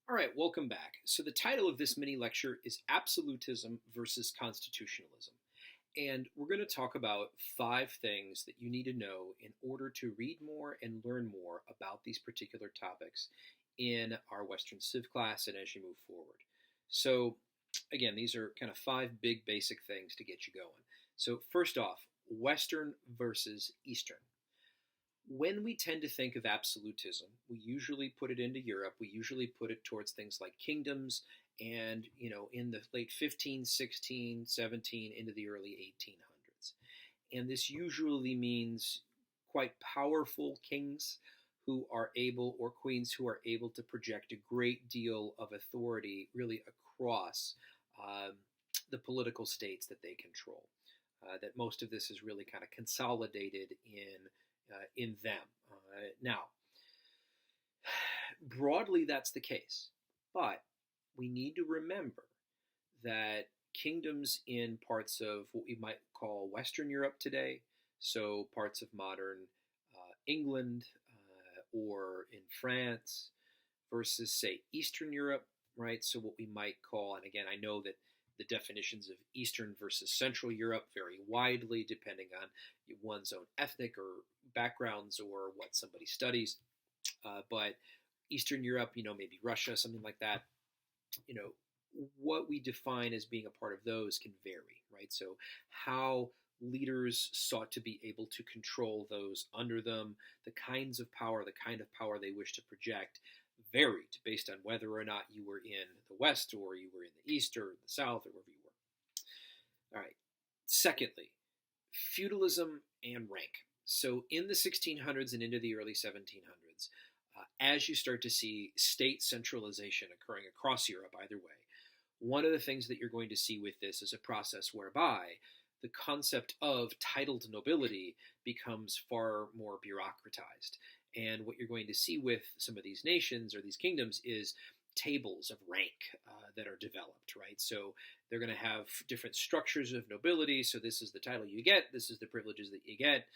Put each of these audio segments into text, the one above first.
All right, welcome back. So, the title of this mini lecture is Absolutism versus Constitutionalism. And we're going to talk about 5 things that you need to know in order to read more and learn more about these particular topics in our Western Civ class and as you move forward. So, again, these are kind of 5 big basic things to get you going. So, first off, Western versus Eastern. When we tend to think of absolutism, we usually put it into Europe. We usually put it towards things like kingdoms and, in the late 15, 16, 17, into the early 1800s. And this usually means quite powerful kings who are able, or queens who are able to project a great deal of authority really across the political states that they control. That most of this is really kind of consolidated in them. Now, broadly, that's the case, but we need to remember that kingdoms in parts of what we might call Western Europe today, so parts of modern England or in France, versus, say, Eastern Europe, right? So what we might call, and again, I know that the definitions of Eastern versus Central Europe vary widely depending on one's own ethnic or backgrounds or what somebody studies. But Eastern Europe, maybe Russia, something like that, what we define as being a part of those can vary, right? So how leaders sought to be able to control those under them, the kinds of power, the kind of power they wish to project, varied based on whether or not you were in the West or you were in the East or the South or wherever you were. All right. Secondly, feudalism and rank. So in the 1600s and into the early 1700s, as you start to see state centralization occurring across Europe either way, one of the things that you're going to see with this is a process whereby the concept of titled nobility becomes far more bureaucratized. And what you're going to see with some of these nations or these kingdoms is tables of rank that are developed, right? So they're going to have different structures of nobility. So this is the title you get. This is the privileges that you get.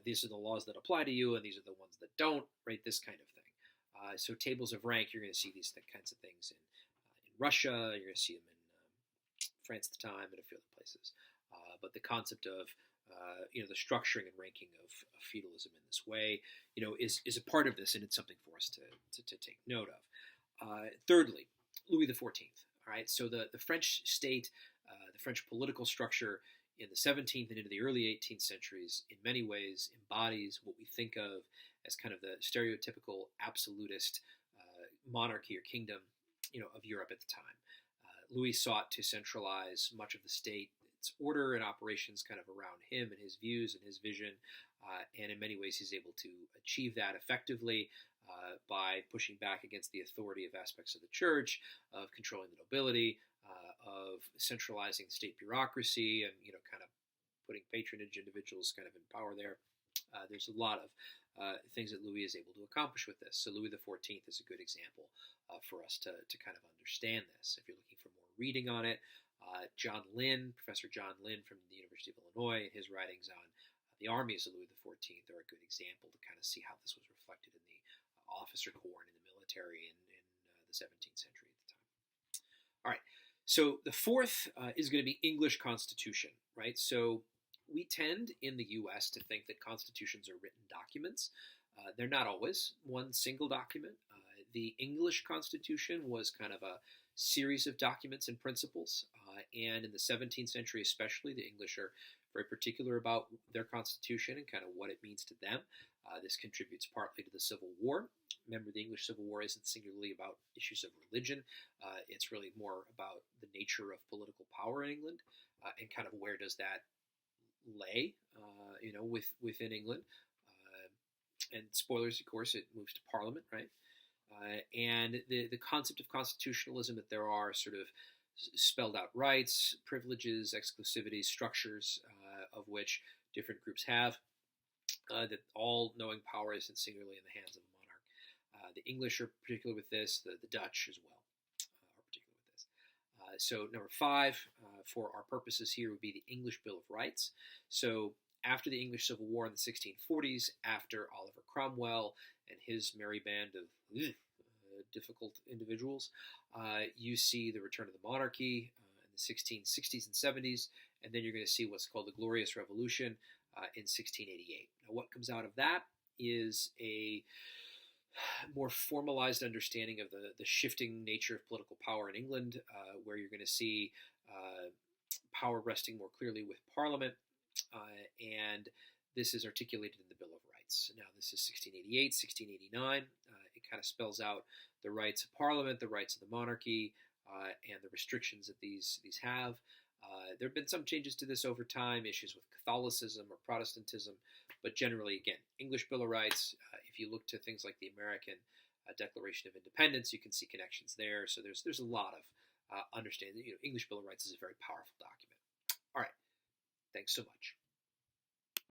These are the laws that apply to you, and these are the ones that don't, right? This kind of thing. So tables of rank, you're going to see these kinds of things in Russia. You're going to see them in France at the time and a few other places. But the concept of the structuring and ranking of feudalism in this way, is a part of this, and it's something for us to take note of. Thirdly, Louis XIV. All right, so the French state, the French political structure in the 17th and into the early 18th centuries, in many ways embodies what we think of as kind of the stereotypical absolutist monarchy or kingdom, of Europe at the time. Louis sought to centralize much of the state, its order and operations kind of around him and his views and his vision. And in many ways, he's able to achieve that effectively by pushing back against the authority of aspects of the church, of controlling the nobility, of centralizing state bureaucracy, and kind of putting patronage individuals kind of in power there. There's a lot of things that Louis is able to accomplish with this. So Louis XIV is a good example for us to kind of understand this. If you're looking for more reading on it, Professor John Lynn from the University of Illinois, and his writings on the armies of Louis XIV are a good example to kind of see how this was reflected in the officer corps and in the military in the 17th century at the time. All right, so the fourth is going to be English Constitution, right? So we tend in the U.S. to think that constitutions are written documents. They're not always one single document. The English Constitution was kind of a series of documents and principles, and in the 17th century especially, the English are very particular about their constitution and kind of what it means to them. This contributes partly to the Civil War. Remember, the English Civil War isn't singularly about issues of religion. It's really more about the nature of political power in England and kind of where does that lay, within England. And spoilers, of course, it moves to Parliament, right? And the concept of constitutionalism, that there are sort of spelled out rights, privileges, exclusivities, structures of which different groups have, that all knowing power isn't singularly in the hands of a monarch. The English are particular with this, the Dutch as well are particular with this. So number 5, for our purposes here, would be the English Bill of Rights. So after the English Civil War in the 1640s, after Oliver Cromwell and his merry band of difficult individuals. You see the return of the monarchy in the 1660s and 70s, and then you're going to see what's called the Glorious Revolution in 1688. Now, what comes out of that is a more formalized understanding of the shifting nature of political power in England, where you're going to see power resting more clearly with Parliament, and this is articulated in the Bill of Rights. Now, this is 1688, 1689. It kind of spells out the rights of Parliament, the rights of the monarchy, and the restrictions that these have. There have been some changes to this over time, issues with Catholicism or Protestantism, but generally, again, English Bill of Rights. If you look to things like the American Declaration of Independence, you can see connections there. So there's a lot of understanding. English Bill of Rights is a very powerful document. All right, thanks so much.